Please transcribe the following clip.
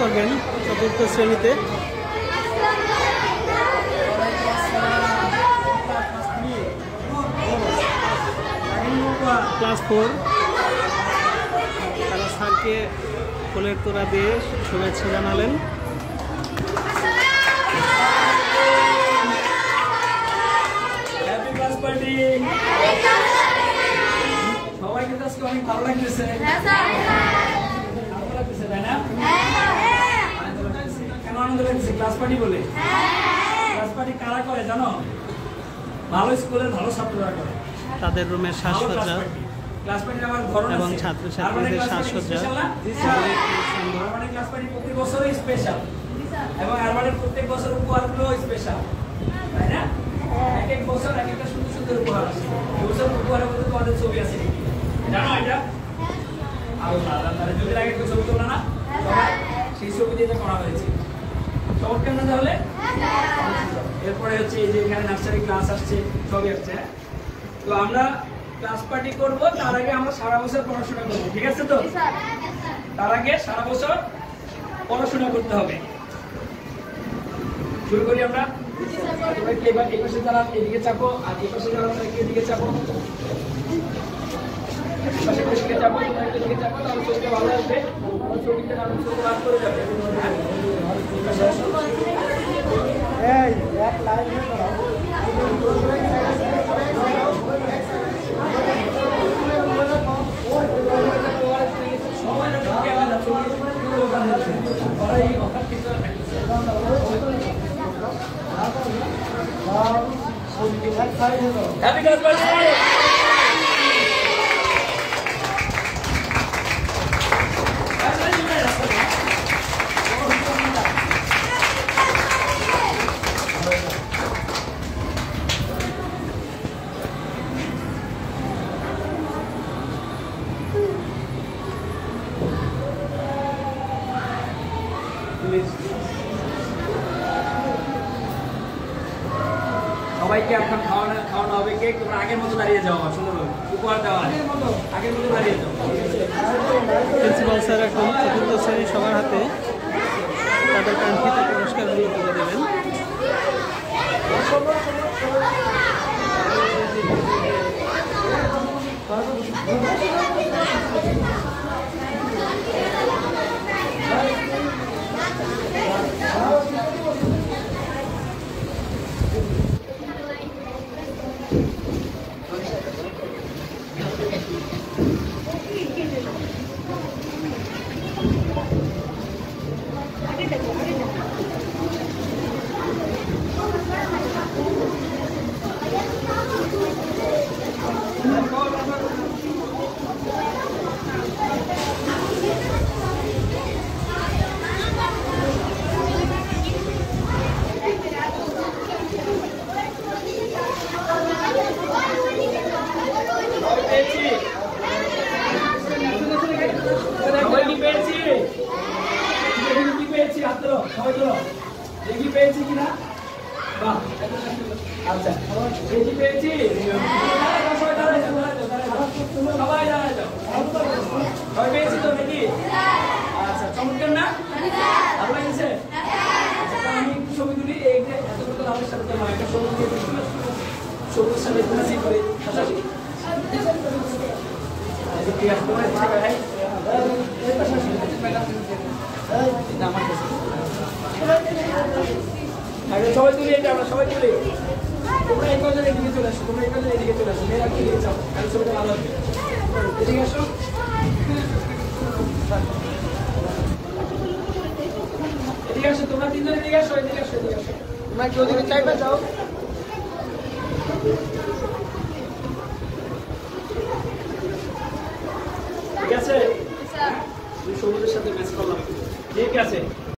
করবেন চতুর্থ শ্রেণীতে। ক্লাস 4 তারা স্যারকে ফুলের তোড়া দিয়ে শুভেচ্ছা জানালেন। সবাই কিন্তু আজকে অনেক ভালো লাগতেছে, তাই না? কেন আনন্দ লাগতেছে? ক্লাস পার্টি বলে। ক্লাস পার্টি কারা করে জানো? ভালো স্কুলের ভালো ছাত্ররা করে। তাদের রুমের সাজসজ্জা ক্লাস পার্টি আমার ধরন এবং আছে। ছাত্রছাত্রীদের সাজসজ্জা আরবানের ক্লাস পার্টি প্রতি বছরই স্পেশাল এবং আরবানের প্রত্যেক বছর উপহারগুলো স্পেশাল, তাই না? এক এক বছর এক একটা সুন্দর সুন্দর উপহার আসে। এই বছর উপহারের মধ্যে তোমাদের ছবি আছে নাকি জানো এটা? আল্লাহ তাহলে যদি আগে ছবি তোলা না সবাই সেই ছবি দিয়ে এটা করা হয়েছে। চমৎকার না তাহলে? এরপরে হচ্ছে এই যে এখানে নার্সারি ক্লাস আসছে, সবই আসছে। তো আমরা ক্লাস পার্টি করব, তার আগে আমরা সারা বছর পড়াশোনা করবো, ঠিক আছে তো? তার আগে সারা বছর পড়াশোনা করতে হবে। শুরু করি আমরা। তোমরা কি এবার এই পাশে যারা এদিকে চাপো আর এই পাশে যারা এদিকে চাপো, পাশে এদিকে চাপো, তোমরা এদিকে চাপো, তাহলে ছবিটা ভালো আসবে। ছবিটা নাম ছবি বার করে যাবে। এই এক লাইনে করাও। Happy Class Party! সবাইকে এখন খাওয়ানো হবে কেক। তোমরা আগের মতো দাঁড়িয়ে যাও, সুন্দরভাবে উপহার দেওয়া আগের মতো দাঁড়িয়ে যাও। প্রিন্সিপাল স্যার এখন চতুর্থ শ্রেণীর সবার হাতে তাদের কাঙ্ক্ষিত পুরস্কারগুলো তুলে দেবেন। পেয়েছি কিনা? আচ্ছা পেয়েছি। সবাই দাঁড়ায় যাও। সবাই পেয়েছি তো নাকি? আচ্ছা চমৎকার না? ভালো লাগছে? আচ্ছা আমি একটু ছবি তুলি। এই যে এতটুকু লাভের সাথে একটা ছবি তুলে সবুজ সাথে খুশি করে ঠিক আছে। তোমার ভাই আমার কাছে সবাই তুলি, এটা আমরা সবাই তুলি। তোমরা এই কজন এদিকে চলে আসো, তোমরা এই কজন এদিকে চলে আসো, মেয়েরা এদিকে যাও, তাহলে ছবিটা ভালো হবে। এদিকে আসো, এদিকে আসো, তোমরা তিনজন এদিকে আসো, এদিকে আসো, এদিকে আসো। তোমরা কি ওদিকে চাইবে যাও? ঠিক আছে, সবুজের সাথে ম্যাচ করলাম, ঠিক আছে।